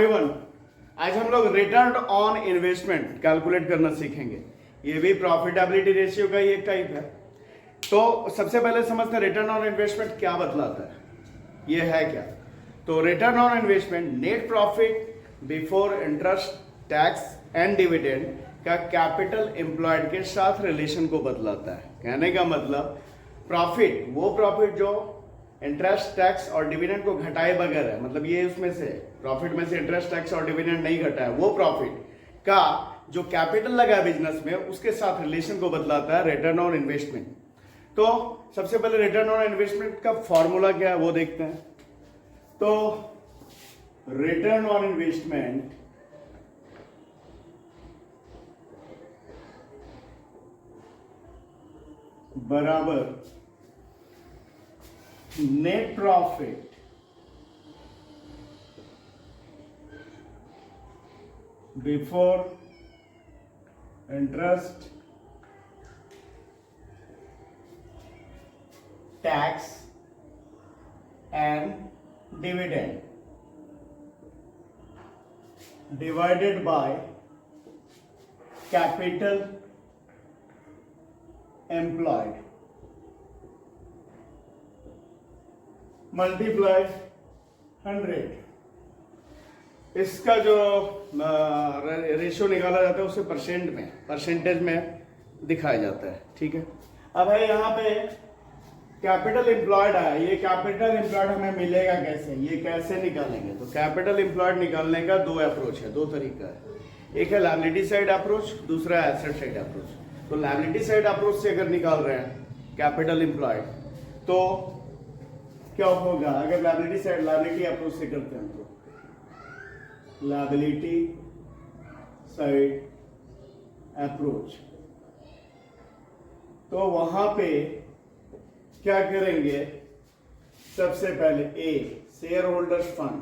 Everyone, आज हम लोग रिटर्न ऑन इन्वेस्टमेंट कैलकुलेट करना सीखेंगे। ये भी प्रॉफिटेबिलिटी रेशियो का ही एक टाइप है। तो सबसे पहले समझते हैं रिटर्न ऑन इन्वेस्टमेंट क्या बतलाता है, ये है क्या। तो return on investment net profit before interest, tax and dividend का कैपिटल एम्प्लॉयड के साथ रिलेशन को बतलाता है। कहने का मतलब प्रॉफिट, वो प्रॉफिट जो इंटरेस्ट, टैक्स और डिविडेंड को घटाए बगैर है, मतलब ये उसमें से प्रॉफिट में से इंटरेस्ट, टैक्स और डिविडेंड नहीं घटा है, वो प्रॉफिट का जो कैपिटल लगा है बिजनेस में, उसके साथ रिलेशन को बतलाता है रिटर्न ऑन इन्वेस्टमेंट। तो सबसे पहले रिटर्न ऑन इन्वेस्टमेंट का फॉर्मूला क्या है वो देखते हैं। तो रिटर्न ऑन इन्वेस्टमेंट बराबर net profit before interest, tax and dividend divided by capital employed multiply 100। इसका जो रेशियो निकाला जाता है उसे परसेंटेज में दिखाया जाता है। ठीक है, अब है यहाँ पे कैपिटल एम्प्लॉयड है। ये कैपिटल एम्प्लॉयड हमें मिलेगा कैसे, ये कैसे निकालेंगे। तो कैपिटल एम्प्लॉयड निकालने का दो अप्रोच है, दो तरीका है। एक है लायबिलिटी साइड अप्रोच, दूसरा है एसेट साइड अप्रोच। तो लायबिलिटी साइड अप्रोच से अगर निकाल रहे हैं कैपिटल एम्प्लॉयड, तो क्या होगा अगर लायबिलिटी अप्रोच से करते हैं तो लायबिलिटी साइड अप्रोच, तो वहां पे क्या करेंगे, सबसे पहले A shareholders fund.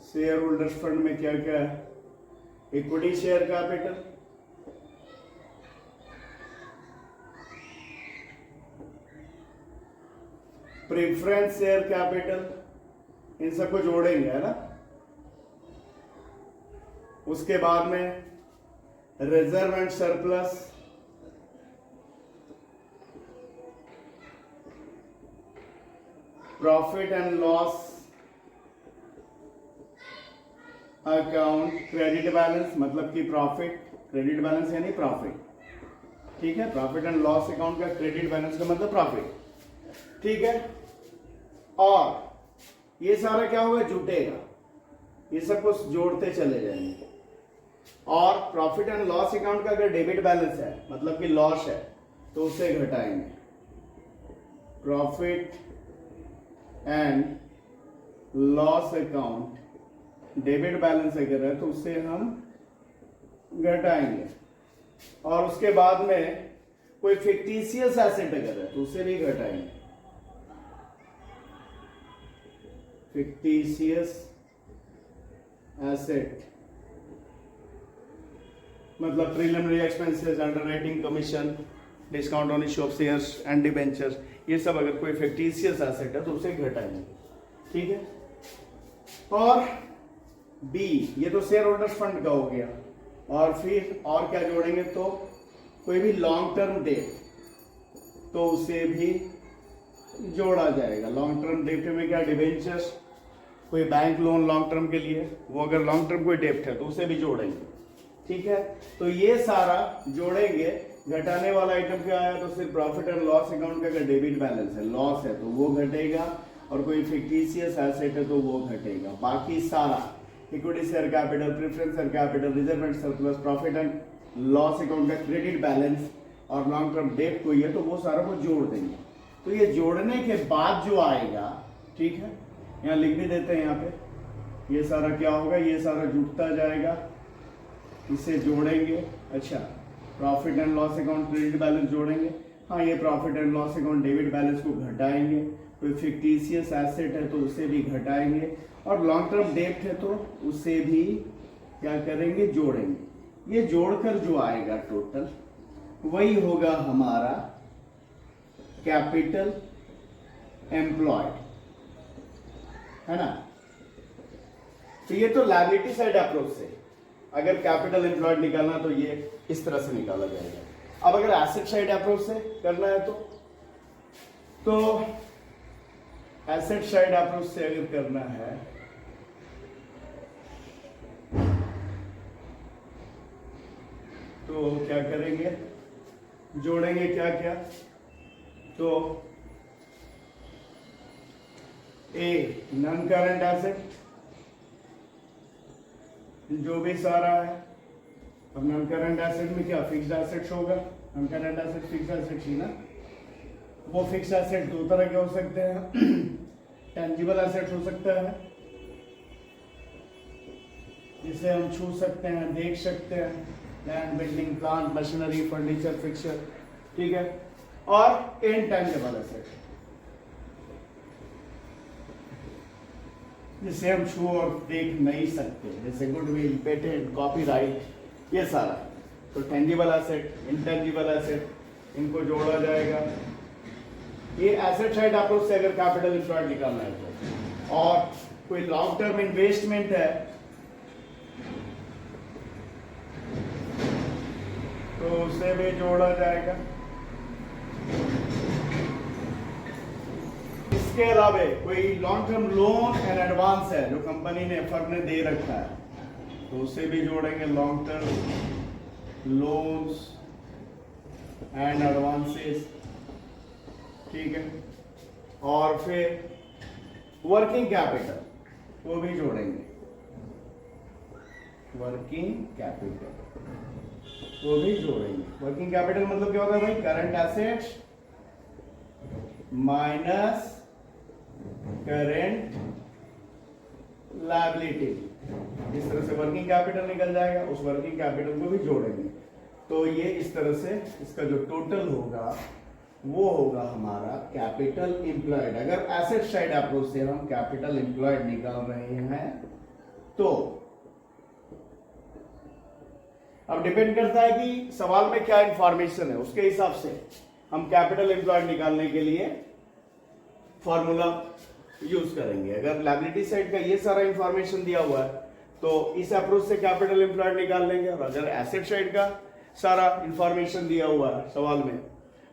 Shareholders fund में क्या क्या है, equity share capital, preference share capital, इन सबको जोड़ेंगे, है ना। उसके बाद में reserve and surplus, profit and loss account, credit balance, मतलब कि प्रॉफिट, क्रेडिट बैलेंस यानी प्रॉफिट। ठीक है, प्रॉफिट एंड लॉस अकाउंट का क्रेडिट बैलेंस का मतलब प्रॉफिट। ठीक है, और ये सारा क्या होगा, जुटेगा, ये सब कुछ जोड़ते चले जाएंगे। और प्रॉफिट एंड लॉस अकाउंट का अगर डेबिट बैलेंस है, मतलब कि लॉस है, तो उसे घटाएंगे। Profit and loss account debit balance अगर है तो उसे हम घटाएंगे। और उसके बाद में कोई फिक्टिशियस एसेट अगर है तो उसे भी घटाएंगे। फिक्टिशियस एसेट मतलब preliminary expenses, underwriting commission, discount on issue of shares and debentures, ये सब अगर कोई फिक्टिशियस एसेट है तो उसे घटाएंगे। ठीक है, और बी ये तो शेयर होल्डर्स फंड का हो गया। और फिर और क्या जोड़ेंगे, तो कोई भी लॉन्ग टर्म डेट, तो उसे भी जोड़ा जाएगा। लॉन्ग टर्म डेट में क्या, डिबेंचर्स, कोई बैंक लोन लॉन्ग टर्म के लिए, वो अगर लॉन्ग टर्म कोई डेप्ट है तो उसे भी जोड़ेंगे। ठीक है, तो ये सारा जोड़ेंगे। घटाने वाला आइटम क्या आया, तो सिर्फ प्रॉफिट एंड लॉस अकाउंट का अगर डेबिट बैलेंस है, लॉस है, तो वो घटेगा। और कोई फिक्टिशियस एसेट है तो वो घटेगा। बाकी सारा equity share capital, preference share capital, reserve and surplus, profit and loss account का क्रेडिट बैलेंस और लॉन्ग टर्म डेट कोई है तो वो सारा को जोड़ देंगे। तो ये जोड़ने के बाद जो आएगा, ठीक है, यहाँ लिख भी देते हैं। यहाँ पे ये सारा क्या होगा, ये सारा जुटता जाएगा, इसे जोड़ेंगे। अच्छा, profit and loss account credit balance जोड़ेंगे। हाँ, ये profit and loss account debit balance को घटाएंगे। कोई फिक्टिशियस एसेट है तो उसे भी घटाएंगे। और लॉन्ग टर्म डेट है तो उसे भी क्या करेंगे, जोड़ेंगे। ये जोड़कर जो आएगा टोटल वही होगा हमारा कैपिटल एम्प्लॉयड। है ना। तो ये तो लायबिलिटी साइड अप्रोच से, अगर कैपिटल एम्प्लॉयड निकालना तो ये इस तरह से निकाला जाएगा। अब अगर एसेट साइड अप्रोच से करना है तो एसेट साइड अप्रोच से अगर करना है तो क्या करेंगे, जोड़ेंगे क्या क्या, तो ए नॉन करंट एसेट जो भी सारा है। अब नॉन करंट एसेट में क्या फिक्स्ड एसेट्स होगा, non current asset fixed assets ही ना। वो फिक्स्ड एसेट दो तरह के हो सकते हैं टेंजिबल एसेट्स हो सकता है जिसे हम छू सकते हैं, देख सकते हैं, land, building, plant, machinery, furniture, fixture, ठीक है। और इनटेंजिबल एसेट जिसे हम छू और देख नहीं सकते, जैसे गुडविल, पेटेंट, कॉपीराइट, ये सारा। तो टेंजिबल एसेट, इंटेंजिबल एसेट, इनको जोड़ा जाएगा। ये एसेट साइड अप्रोच से अगर कैपिटल एम्प्लॉयड निकालना है तो। और कोई लॉन्ग टर्म इन्वेस्टमेंट है तो उसे भी जोड़ा जाएगा। इसके अलावा कोई long term loan and advance है जो कंपनी ने, फर्म ने दे रखा है तो उसे भी जोड़ेंगे, long term loans and advances, ठीक है। और फिर वर्किंग कैपिटल वो भी जोड़ेंगे, वर्किंग कैपिटल वो भी जोड़ेंगे। वर्किंग कैपिटल मतलब क्या होता है भाई, current assets minus current liability, इस तरह से वर्किंग कैपिटल निकल जाएगा। उस वर्किंग कैपिटल को भी जोड़ेंगे तो ये इस तरह से इसका जो टोटल होगा वो होगा हमारा कैपिटल एम्प्लॉयड। अगर एसेट साइड अप्रोच से हम कैपिटल एम्प्लॉयड निकाल रहे हैं तो अब डिपेंड करता है कि सवाल में क्या इंफॉर्मेशन है, उसके हिसाब से हम कैपिटल एम्प्लॉयड निकालने के लिए फॉर्मूला यूज करेंगे। अगर लायबिलिटी साइड का ये सारा इंफॉर्मेशन दिया हुआ है तो इस अप्रोच से कैपिटल एम्प्लॉयड निकाल लेंगे, और अगर एसेट साइड का सारा इंफॉर्मेशन दिया हुआ है सवाल में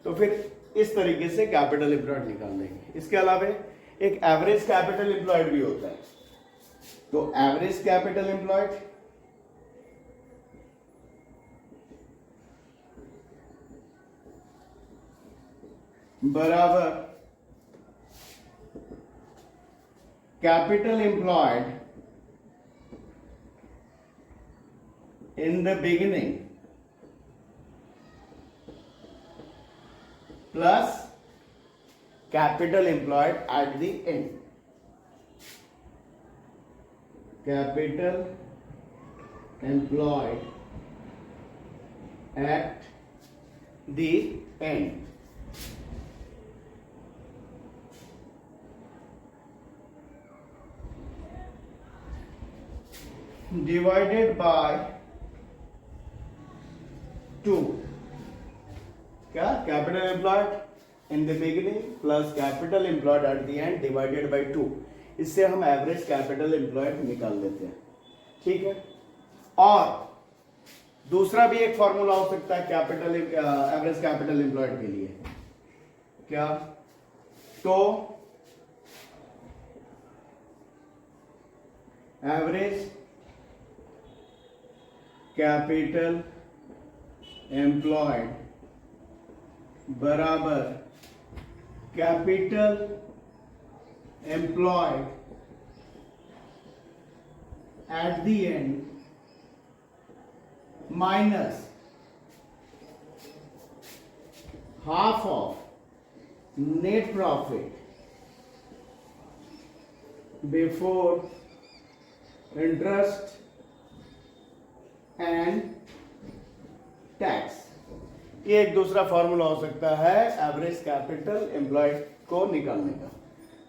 तो फिर इस तरीके से कैपिटल एम्प्लॉयड निकाल लेंगे। इसके अलावा एक एवरेज कैपिटल एम्प्लॉयड भी होता है। तो एवरेज कैपिटल एम्प्लॉयड बराबर capital employed in the beginning plus capital employed at the end. Capital employed at the end. Divided by 2. क्या, capital employed in the beginning plus capital employed at the end divided by 2। इससे हम average capital employed निकाल लेते हैं, ठीक है। और दूसरा भी एक फॉर्मूला हो सकता है कैपिटल एवरेज कैपिटल एम्प्लॉयड के लिए, क्या, तो एवरेज कैपिटल एम्प्लॉयड बराबर capital employed at the end minus half of net profit before interest and tax. ये एक दूसरा फॉर्मूला हो सकता है एवरेज कैपिटल एम्प्लॉयड को निकालने का।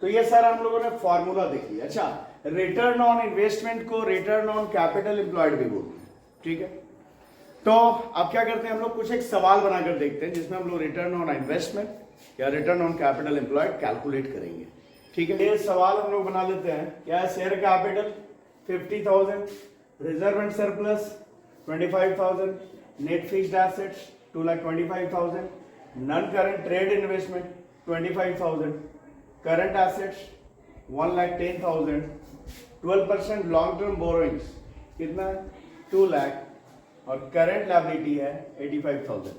तो ये सारा हम लोगों ने फॉर्मूला देखी। अच्छा, रिटर्न ऑन इन्वेस्टमेंट को रिटर्न ऑन कैपिटल एम्प्लॉयड भी बोलते हैं, ठीक है। तो अब क्या करते हैं, हम लोग कुछ एक सवाल बनाकर देखते हैं जिसमें हम लोग रिटर्न ऑन इन्वेस्टमेंट या return on capital employed calculate करेंगे। ठीक है, ये सवाल हम लोग बना लेते हैं। क्या है? Share capital 50,000, reserve and surplus 25,000, net fixed assets 2,25,000, non current trade investment 25,000, current assets 1,10,000, 12% long term borrowings कितना है? 2 लाख, और करंट लायबिलिटी है 85,000,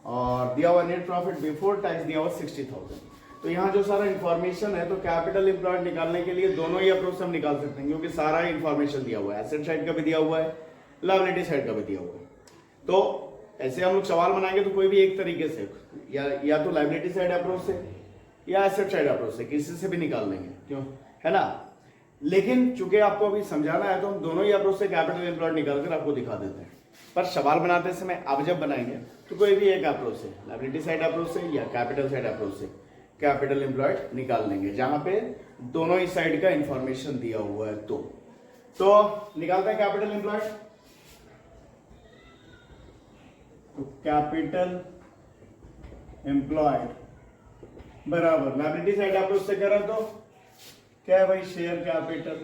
और दिया हुआ नेट प्रॉफिट बिफोर टैक्स दिया हुआ 60,000। तो यहाँ जो सारा इंफॉर्मेशन है, तो कैपिटल एम्प्लॉयड निकालने के लिए दोनों ही अप्रोच हम निकाल सकते हैं, क्योंकि सारा इंफॉर्मेशन दिया हुआ है, एसेट साइड का भी दिया हुआ है, लायबिलिटी साइड का भी दिया हुआ है। तो ऐसे हम लोग सवाल बनाएंगे तो कोई भी एक तरीके से, या तो लायबिलिटी साइड अप्रोच से या एसेट साइड अप्रोच से, किसी से भी निकाल लेंगे, क्यों, है ना। लेकिन चूंकि आपको अभी समझाना है, तो हम दोनों ही अप्रोच से कैपिटल एम्प्लॉयड निकाल कर आपको दिखा देते हैं। पर सवाल बनाते समय आप जब बनाएंगे तो कोई भी एक अप्रोच से, लायबिलिटी साइड अप्रोच से या कैपिटल साइड अप्रोच से कैपिटल एम्प्लॉयड निकाल लेंगे, जहां पे दोनों ही साइड का इंफॉर्मेशन दिया हुआ है। तो निकालते हैं कैपिटल एम्प्लॉयड। तो कैपिटल एम्प्लॉयड बराबर लायबिलिटी साइड अप्रोच से करें तो क्या है भाई? Share capital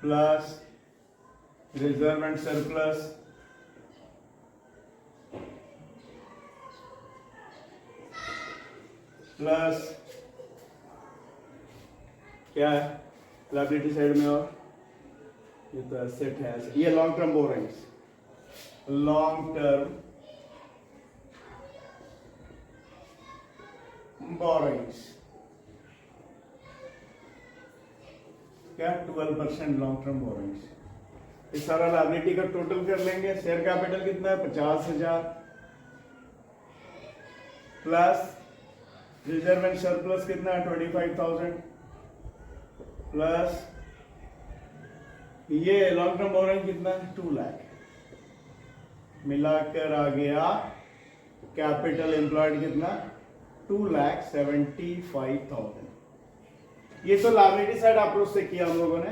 plus reserve and surplus plus क्या है लायबिलिटी साइड में, और ये तो एसेट है, ये long term borrowings, long term borrowings क्या? 12% लॉन्ग टर्म बोरोइंग्स। इस सारा लायबिलिटी का टोटल कर लेंगे। शेयर कैपिटल कितना है? 50,000 प्लस रिजर्व एंड सरप्लस कितना है? 25,000 प्लस ये लॉन्ग टर्म बोरोइंग कितना है? 2 लाख, मिलाकर आ गया कैपिटल एम्प्लॉयड कितना? 2,75,000। ये तो लायबिलिटी साइड अप्रोच से किया हम लोगों ने,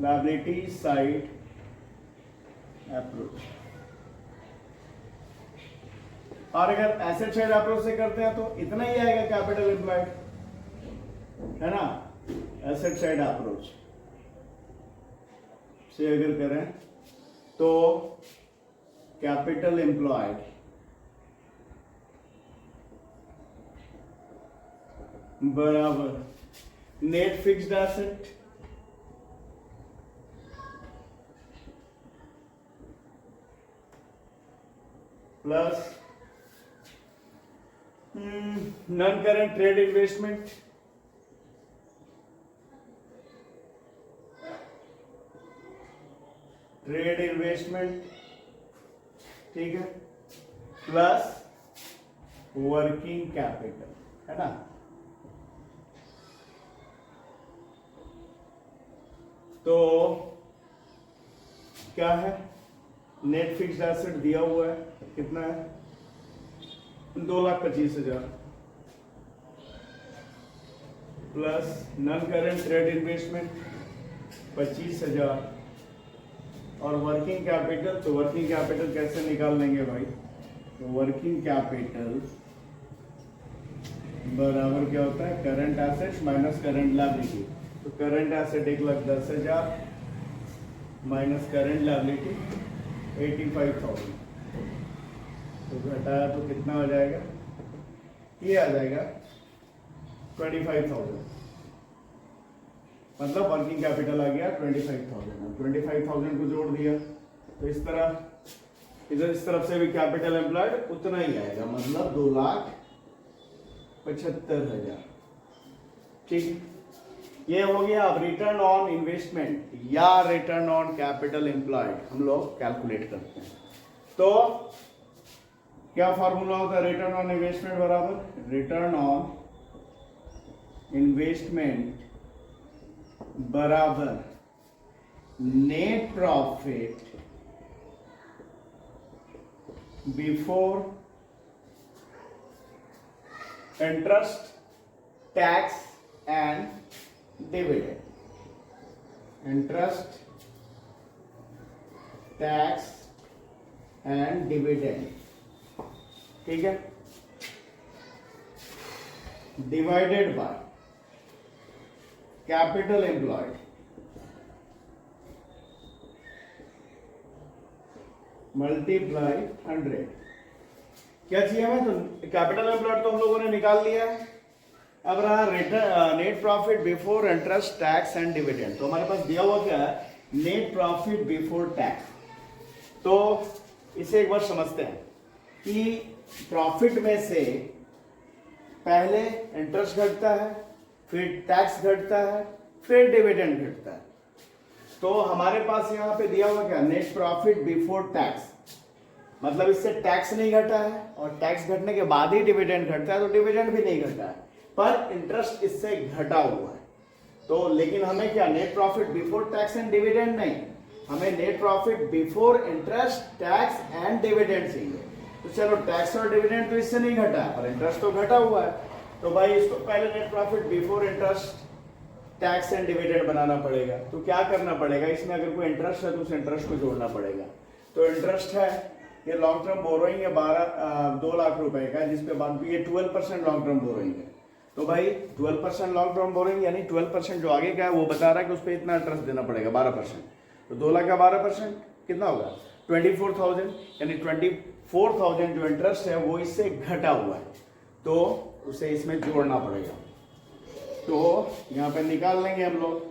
लायबिलिटी साइड अप्रोच। और अगर एसेट साइड अप्रोच से करते हैं तो इतना ही आएगा कैपिटल एम्प्लॉयड, है ना। एसेट साइड अप्रोच से अगर करें तो कैपिटल एम्प्लॉयड बराबर net fixed asset plus non current trade investment ठीक है, प्लस वर्किंग कैपिटल, है ना। तो क्या है? नेट फिक्स्ड एसेट दिया हुआ है, कितना है? 2,25,000 plus non current trade investment 25,000 और वर्किंग कैपिटल। तो वर्किंग कैपिटल कैसे निकाल लेंगे भाई? तो वर्किंग कैपिटल बराबर क्या होता है? Current assets minus current liability. तो current asset 1,10,000 minus current liability 85,000, तो घटाया तो कितना हो जाएगा? ये आ जाएगा 25,000, मतलब वर्किंग कैपिटल आ गया 25,000। 25,000 को जोड़ दिया तो इस तरह इधर इस तरफ से भी कैपिटल एम्प्लॉयड उतना ही आएगा, मतलब 2,75,000। ठीक, ये हो गया। अब रिटर्न ऑन इन्वेस्टमेंट या रिटर्न ऑन कैपिटल एम्प्लॉयड हम लोग कैलकुलेट करते हैं। तो क्या फॉर्मूला होता है? रिटर्न ऑन इन्वेस्टमेंट बराबर रिटर्न ऑन इन्वेस्टमेंट बराबर net profit before interest, tax and dividend. Interest, tax and dividend, ठीक है। Divided by capital employed multiply 100। क्या चाहिए हमें? तो कैपिटल एम्प्लॉयड तो हम लोगों ने निकाल लिया है। अब रहा net profit before interest tax and dividend. तो हमारे पास दिया हुआ क्या है? Net profit before tax. तो इसे एक बार समझते हैं कि प्रॉफिट में से पहले इंटरेस्ट घटता है, फिर टैक्स घटता है, फिर डिविडेंड घटता है। तो हमारे पास यहां पे दिया हुआ क्या? नेट प्रॉफिट बिफोर टैक्स, मतलब इससे टैक्स नहीं घटा है और टैक्स घटने के बाद ही डिविडेंड घटता है, तो डिविडेंड भी नहीं घटा है, पर इंटरेस्ट इससे घटा हुआ है। तो लेकिन हमें क्या? Net profit before tax and dividend नहीं, हमें net profit before interest tax and dividend चाहिए। तो चलो टैक्स और डिविडेंड तो इससे नहीं घटा है, पर इंटरेस्ट तो घटा हुआ है। तो भाई इसको पहले net profit before interest tax and dividend बनाना पड़ेगा। तो क्या करना पड़ेगा? इसमें अगर कोई इंटरेस्ट है तो उस इंटरेस्ट को जोड़ना पड़ेगा। तो इंटरेस्ट है, ये लॉन्ग टर्म बोरोइंग है 2 लाख रुपए का, जिसपे बाद ये 12% लॉन्ग टर्म बोरोइंग है। तो भाई 12% लॉन्ग टर्म बोरोइंग यानी 12% जो आगे का है वो बता रहा है कि उस पर इतना इंटरेस्ट देना पड़ेगा 12%। तो 2 लाख का 12% कितना होगा? 24,000, यानी 24,000 जो इंटरेस्ट है वो इससे घटा हुआ है, तो उसे इसमें जोड़ना पड़ेगा। तो यहां पे निकाल लेंगे हम लोग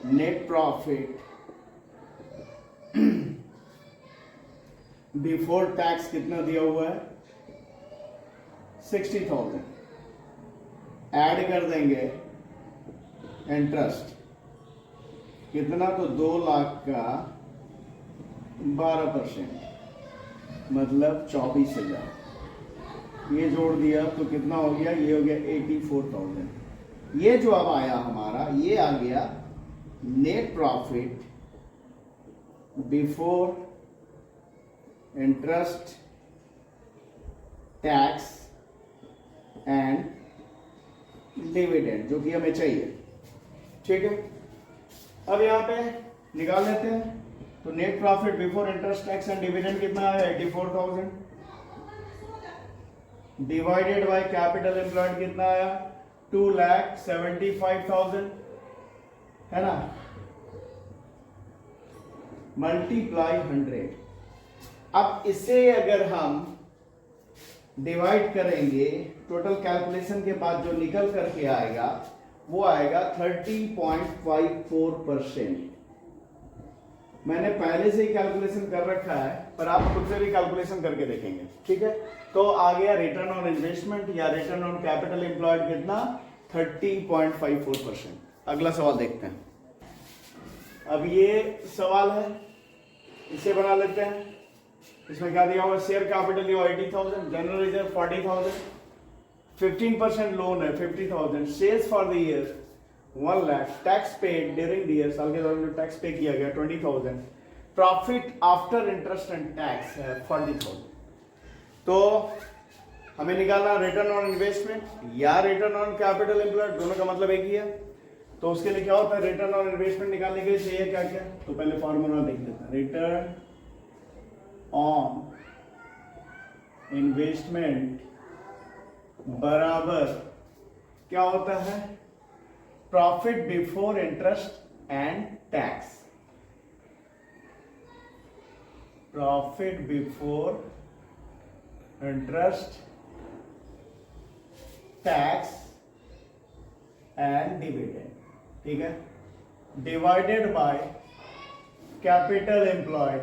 नेट प्रॉफिट बिफोर टैक्स कितना दिया हुआ है? 60,000। ऐड कर देंगे इंटरेस्ट कितना? तो 2 लाख का 12%, मतलब 24,000। ये जोड़ दिया तो कितना हो गया? ये हो गया 84,000। ये जो अब आया हमारा, ये आ गया net profit before interest tax and dividend, जो कि हमें चाहिए। ठीक है, अब यहां पे निकाल लेते हैं। तो net profit before interest tax and dividend कितना है? 84,000 डिवाइडेड बाय कैपिटल एम्प्लॉयड कितना आया? 2,75,000, है ना, मल्टीप्लाई 100। अब इसे अगर हम डिवाइड करेंगे, टोटल कैलकुलेशन के बाद जो निकल करके आएगा वो आएगा 30.54%। मैंने पहले से ही कैलकुलेशन कर रखा है, पर आप खुद से भी कैलकुलेशन करके देखेंगे। ठीक है, तो आ गया रिटर्न ऑन इन्वेस्टमेंट या रिटर्न ऑन कैपिटल एम्प्लॉयड कितना? 30.54%। अगला सवाल देखते हैं। अब ये सवाल है, इसे बना लेते हैं। इसमें क्या दिया हुआ? शेयर कैपिटल दिया 80,000, जनरल रिजर्व 40,000, 15% लोन है 50,000, sales for the year 1 lakh, tax paid during the year, साल के दौरान जो टैक्स पे किया गया 20,000, profit after interest and tax है 40,000। तो हमें निकालना रिटर्न ऑन इन्वेस्टमेंट या रिटर्न ऑन कैपिटल एम्प्लॉयड, दोनों का मतलब एक ही है। तो उसके लिए क्या होता है? रिटर्न ऑन इन्वेस्टमेंट निकालने के लिए चाहिए क्या क्या? तो पहले फॉर्मूला देख लेते हैं। रिटर्न ऑन इन्वेस्टमेंट बराबर क्या होता है? Profit before interest and tax, profit before interest tax and dividend. ठीक है, divided by capital employed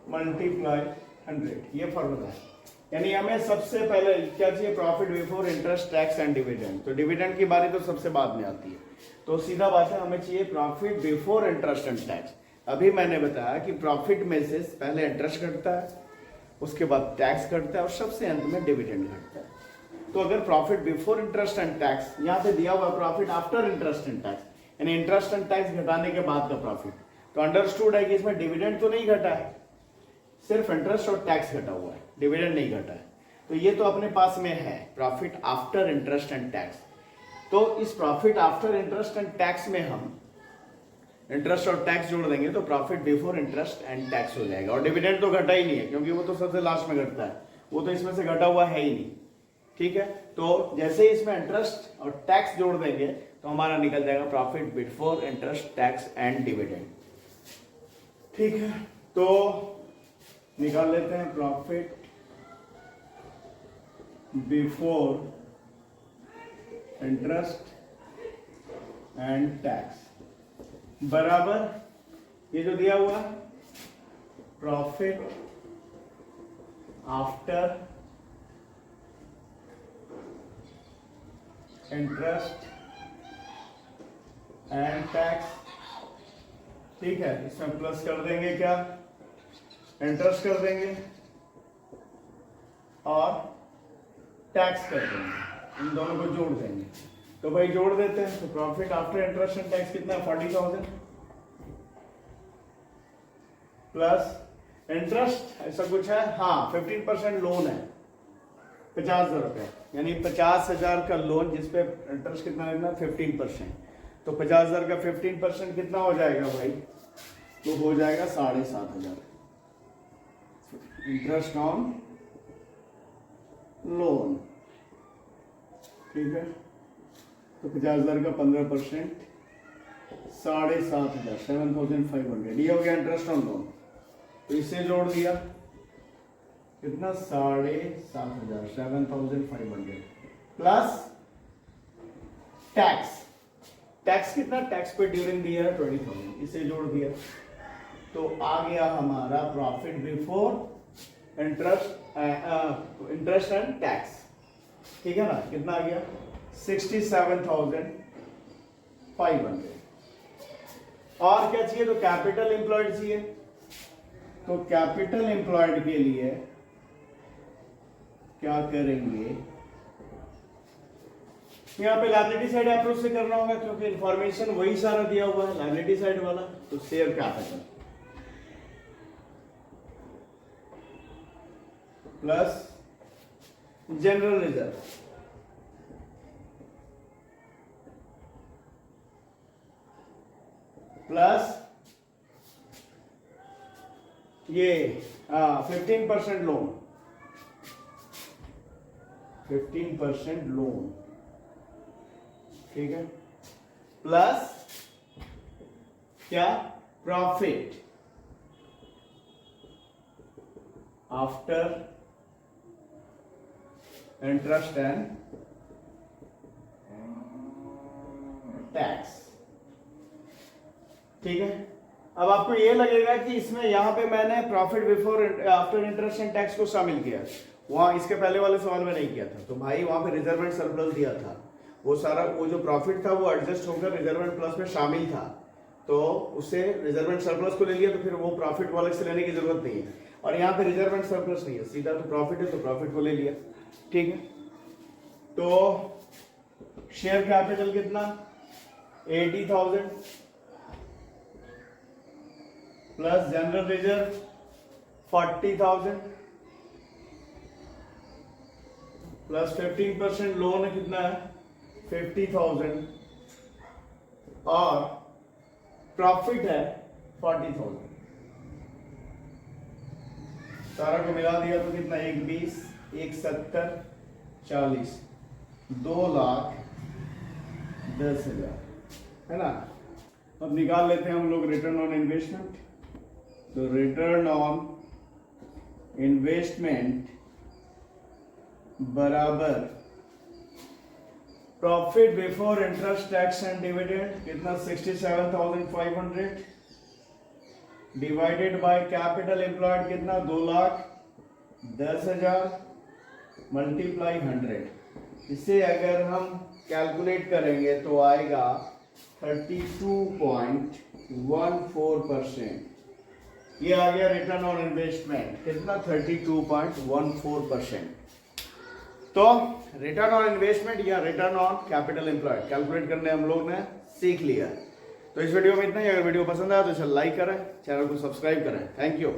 multiply 100। ये फॉर्मूला है। यानी हमें सबसे पहले क्या चाहिए? Profit before interest tax and dividend. तो डिविडेंड की बारी तो सबसे बाद में आती है, तो सीधा बात है, हमें चाहिए profit before interest and tax. अभी मैंने बताया कि प्रॉफिट में से पहले इंटरेस्ट घटता है, उसके बाद टैक्स घटता है और सबसे अंत में डिविडेंड घटता है। तो अगर profit before interest and tax, यहाँ पे दिया हुआ profit after interest and tax, यानी इंटरेस्ट एंड टैक्स घटाने के बाद का प्रॉफिट, तो अंडरस्टूड है कि इसमें डिविडेंड तो नहीं घटा है, सिर्फ इंटरेस्ट और टैक्स घटा हुआ है, डिविडेंड नहीं घटा है। तो ये तो अपने पास में है profit after interest and tax. तो इस profit after interest and tax में हम इंटरेस्ट और टैक्स जोड़ देंगे तो profit before interest and tax हो जाएगा। और डिविडेंड तो घटा ही नहीं है क्योंकि वो तो सबसे लास्ट में घटता है, वो तो इसमें से घटा हुआ है ही नहीं। ठीक है, तो जैसे ही इसमें इंटरेस्ट और टैक्स जोड़ देंगे तो हमारा निकल जाएगा profit before interest tax and dividend. ठीक है, तो निकाल लेते हैं profit before interest and tax बराबर ये जो दिया हुआ profit after interest and tax. ठीक है, इसमें प्लस कर देंगे, क्या इंटरेस्ट कर देंगे और टैक्स कर देंगे, इन दोनों को जोड़ देंगे। तो भाई जोड़ देते हैं, तो profit after interest and tax कितना है 40,000 प्लस इंटरेस्ट ऐसा कुछ है, हाँ 15% लोन है 50,000 रुपये, यानी 50,000 का लोन जिसपे इंटरेस्ट कितना लगना 15%, तो 50,000 का 15% कितना हो जाएगा भाई, तो हो जाएगा 7,500 इंटरेस्ट ऑन लोन। ठीक है, तो 50,000 का 15% 7,500 7,500 ये हो गया इंटरेस्ट ऑन लोन। तो इसे जोड़ दिया कितना 7,500 7,500 प्लस टैक्स, टैक्स कितना, टैक्स पे ड्यूरिंग दिया है 20,000, इसे जोड़ दिया तो आ गया हमारा profit before interest and tax. ठीक है ना, कितना आ गया 67,500। और क्या चाहिए, तो कैपिटल एम्प्लॉयड चाहिए, तो कैपिटल एम्प्लॉयड के लिए क्या करेंगे, यहाँ पे लायबिलिटी साइड अप्रोच से करना होगा क्योंकि इंफॉर्मेशन वही सारा दिया हुआ है लायबिलिटी साइड वाला, तो share capital plus general reserve plus ये 15% लोन 15% लोन। ठीक है, प्लस क्या profit after interest and tax. ठीक है, अब आपको ये लगेगा कि इसमें यहां पे मैंने profit before after interest and tax को शामिल किया, वहां इसके पहले वाले सवाल में नहीं किया था। तो भाई वहां पे रिजर्व एंड सरप्लस दिया था, वो सारा वो जो प्रॉफिट था वो एडजस्ट होकर रिजर्व एंड प्लस में शामिल था, तो उससे रिजर्व एंड सरप्लस को ले लिया, तो फिर वो प्रॉफिट वाले से लेने की जरूरत नहीं है। और यहाँ पे रिजर्व एंड सरप्लस नहीं है, सीधा तो प्रॉफिट है तो प्रॉफिट को ले लिया। ठीक है, तो शेयर कैपिटल कितना 80,000 plus general reserve 40,000 plus 15% loan है कितना है 50,000 और प्रॉफिट है 40,000। सारा को मिला दिया तो कितना 1,20 1,70 40 2,10,000 है ना। अब निकाल लेते हैं हम लोग रिटर्न ऑन इन्वेस्टमेंट। तो रिटर्न ऑन इन्वेस्टमेंट बराबर profit before interest tax and dividend कितना 67,500 डिवाइडेड बाय कैपिटल एम्प्लॉयड कितना 2,10,000 मल्टीप्लाई 100। इसे अगर हम कैलकुलेट करेंगे तो आएगा 32.14%। ये आ गया रिटर्न ऑन इन्वेस्टमेंट कितना 32.14%। तो रिटर्न ऑन इन्वेस्टमेंट या return on capital employed calculate करने हम लोग ने सीख लिया। तो इस वीडियो में इतना ही। अगर वीडियो पसंद आया तो इसे लाइक करें, चैनल को सब्सक्राइब करें। Thank you.